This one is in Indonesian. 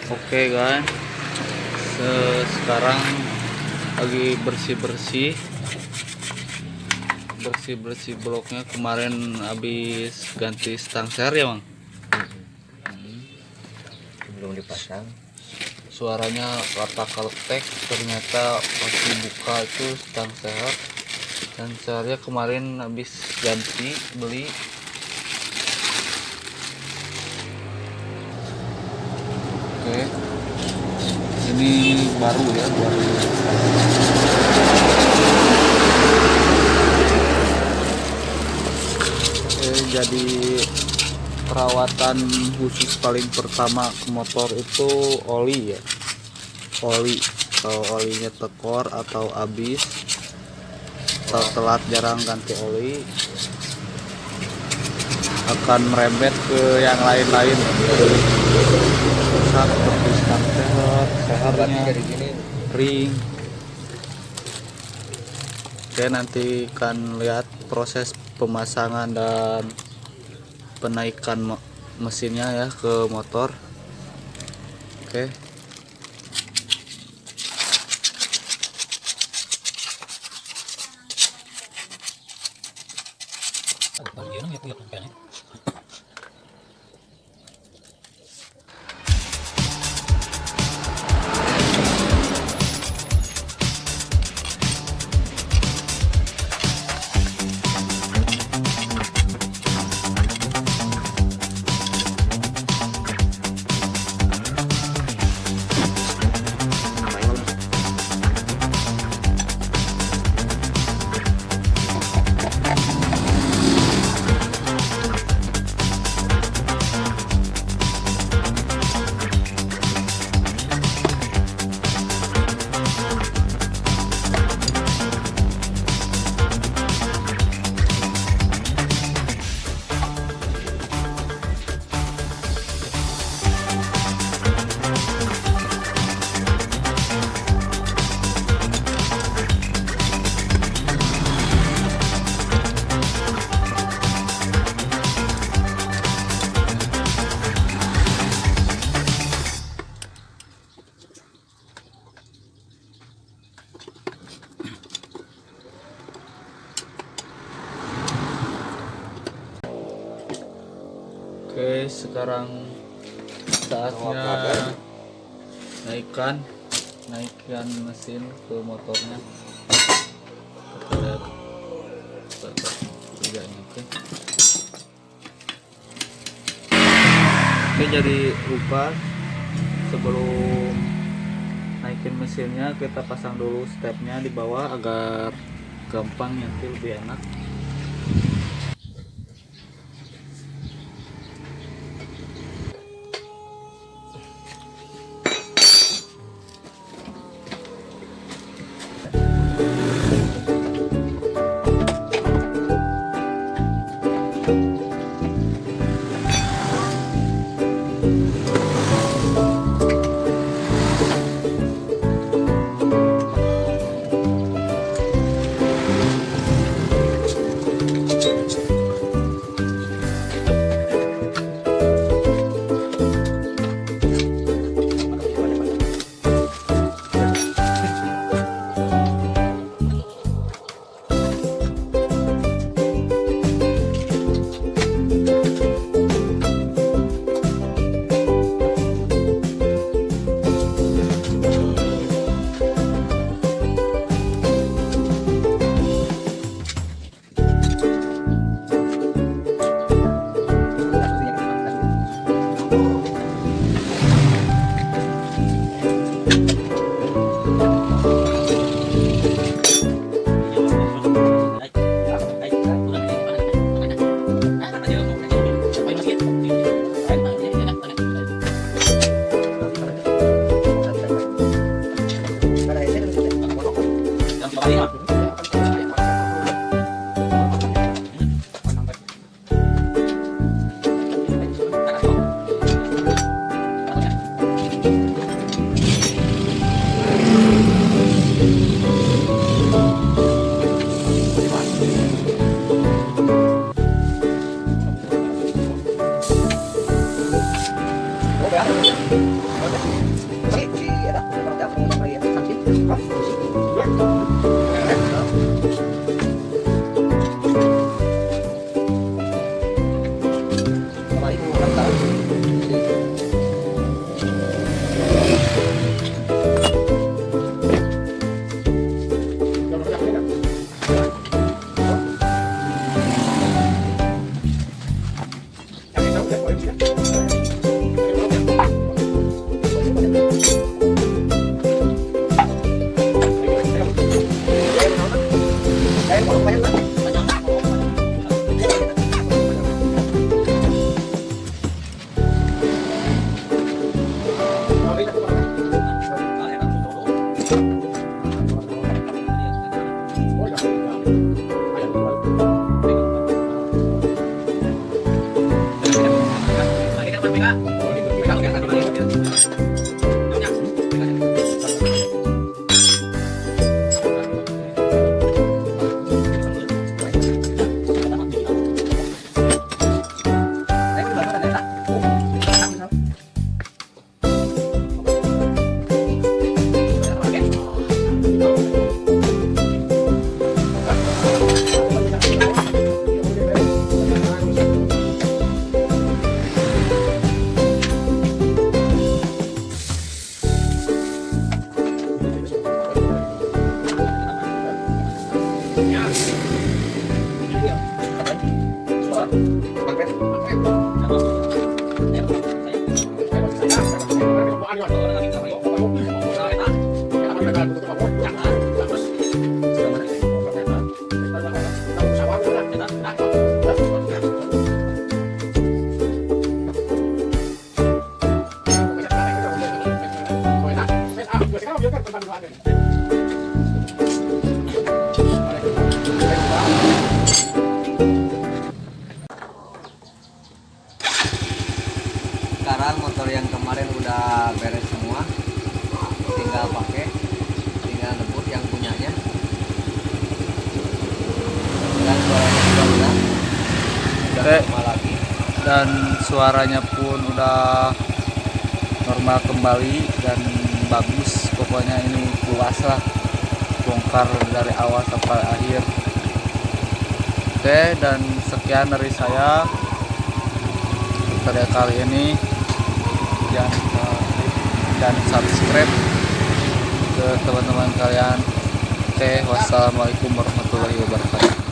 Oke guys, sekarang lagi bersih-bersih bloknya. Kemarin habis ganti stang ser ya bang. Belum dipasang. Suaranya rata kaletek, ternyata pas dibuka itu stang sernya kemarin habis ganti beli. Oke, ini baru ya, jadi perawatan khusus paling pertama ke motor itu oli ya. Kalau olinya tekor atau habis atau telat jarang ganti oli, akan merembet ke yang lain-lain seperti stang sehernya, ring. Oke, nanti akan lihat proses pemasangan dan penaikan mesinnya ya ke motor. Oke. Oke, sekarang saatnya naikkan mesin ke motornya. Kita lihat kerjanya. Oke, jadi lupa sebelum naikin mesinnya kita pasang dulu stepnya di bawah agar gampang nyetir, lebih enak. Sekarang motor yang kemarin udah beres semua, tinggal pakai, tinggal nebus yang punyanya. Dan suaranya juga udah normal lagi. Dan suaranya pun udah normal kembali dan bagus. Pokoknya ini puas lah, bongkar dari awal sampai akhir. Oke, dan sekian dari saya tutorial kali ini. Jangan lupa like dan subscribe ke teman-teman kalian. Oke, wassalamualaikum warahmatullahi wabarakatuh.